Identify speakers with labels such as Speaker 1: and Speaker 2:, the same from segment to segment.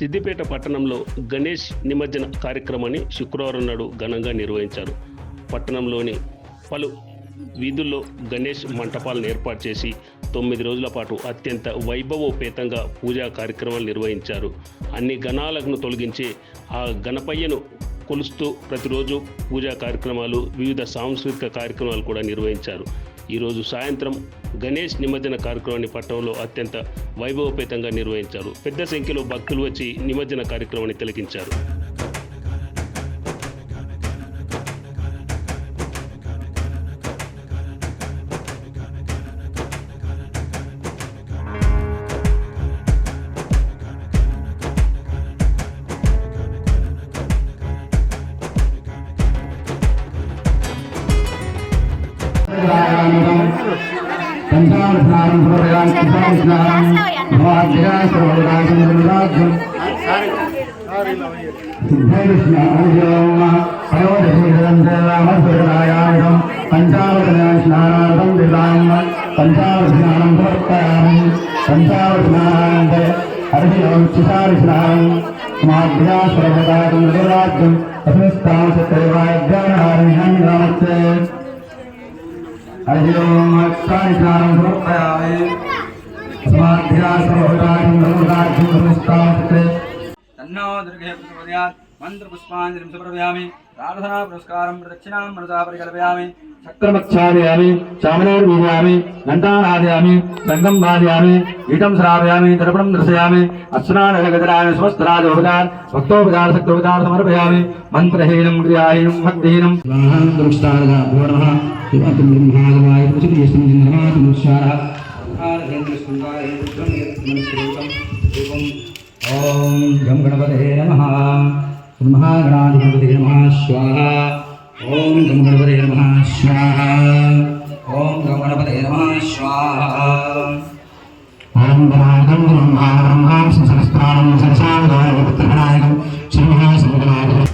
Speaker 1: సిద్దిపేట పట్టణంలో గణేష్ నిమజ్జన కార్యక్రమాన్ని శుక్రవారం నాడు ఘనంగా నిర్వహించారు. పట్టణంలోని పలు వీధుల్లో గణేష్ మంటపాలను ఏర్పాటు చేసి 9 రోజుల పాటు అత్యంత వైభవోపేతంగా పూజా కార్యక్రమాలు నిర్వహించారు. అన్ని గణాలను తొలగించి ఆ గణపయ్యను కొలుస్తూ ప్రతిరోజు పూజా కార్యక్రమాలు, వివిధ సాంస్కృతిక కార్యక్రమాలు కూడా నిర్వహించారు. ఈరోజు సాయంత్రం గణేష్ నిమజ్జన కార్యక్రమాన్ని పట్టణంలో అత్యంత వైభవోపేతంగా నిర్వహించారు. పెద్ద సంఖ్యలో భక్తులు వచ్చి నిమజ్జన కార్యక్రమాన్ని తిలకించారు.
Speaker 2: मंत्र पुष्पांजलिं समर्पयामि प्रार्थना पुरस्कारं प्रदक्षिणां मनसा परिकल्पयामि चक्रमच्छादयामि चामरार्वीयामि घण्टानादयामि संगं वादयामि ईटं श्रावयामि दर्पणं दर्शयामि अस्नानगदरामि समस्तराजोपचार भक्तोपचार शक्तोपचार समर्पयामि मंत्रहीनं क्रियाहीनं भक्तिहीनं स्वाहां दृष्टारदाभ्यो नमः शिवं ब्रह्मागमाय प्रसिद्धियस्तं जिन्नमातुमुच्चारः आनहेन्द्रस्कुण्डाय रुद्रं ओम गं गणपते नमः महागणाधिपते नमः स्वाहा ओम गं गणपते नमः स्वाहा ओम गं गणपते नमः स्वाहा ओम गणाधिपं ब्रह्मा संस्थानं संसारदाय पुत्रनायकं श्रीमहासंगनायकं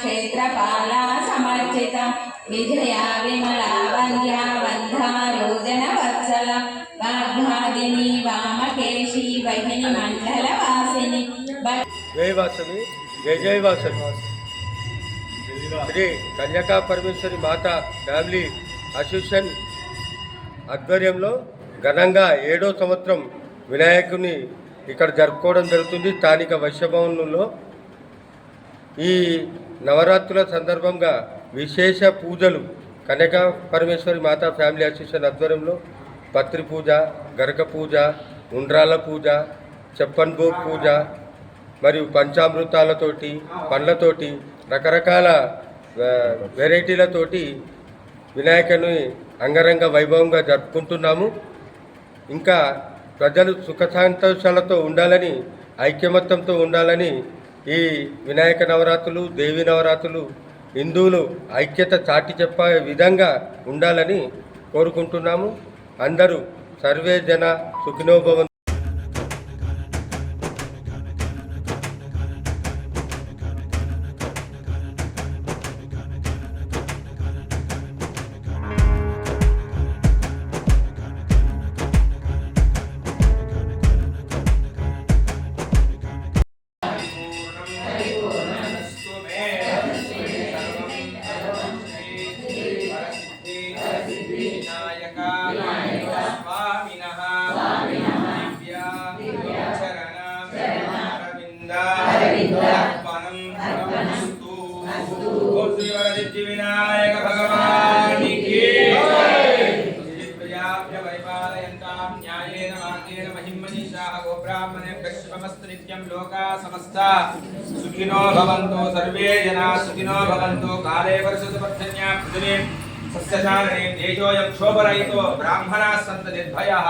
Speaker 3: क्षेत्रपाला समर्चिता विजया विमला वन्द्या वन्धारोजन वत्सला वाग्भागिनी वामकेशी वहिनी मण्डलवासिनी
Speaker 4: जय वासवी जय वासवी శ్రీ కన్యకా పరమేశ్వరి మాత ఫ్యామిలీ అసోసియేషన్ ఆధ్వర్యంలో ఘనంగా 7వ సంవత్సరం వినాయకుని ఇక్కడ జరుపుకోవడం జరుగుతుంది. స్థానిక వైశ్యభవనంలో ఈ నవరాత్రుల సందర్భంగా విశేష పూజలు కన్యకా పరమేశ్వరి మాతా ఫ్యామిలీ అసోసియేషన్ ఆధ్వర్యంలో పత్రి పూజ, గరక పూజ, ఉండ్రాల పూజ, చెప్పన్ భోగ్ పూజ మరియు పంచామృతాలతోటి, పండ్లతోటి, రకరకాల వెరైటీలతోటి వినాయకుని అంగరంగ వైభవంగా జరుపుకుంటున్నాము. ఇంకా ప్రజలు సుఖ సంతోషాలతో ఉండాలని, ఐక్యమత్యంతో ఉండాలని ఈ వినాయక నవరాత్రులు, దేవి నవరాత్రులు హిందువులు ఐక్యత చాటి చెప్పే విధంగా ఉండాలని కోరుకుంటున్నాము. అందరూ సర్వే జన సుఖినో భవంతు.
Speaker 2: विनायका स्वामिनः
Speaker 5: महिमनीषाः गोब्राह्मणेभ्यः शुभमस्तु नित्यं लोकाः समस्ता सुखिनो भवन्तु सर्वे जनाः सुखिनो भवन्तु काले वर्षतु पर्जन्या पृथिवीं सस्यशालिनीं तेजोऽयं क्षोभरहितो ब्राह्मणाः सन्तु निर्भयाः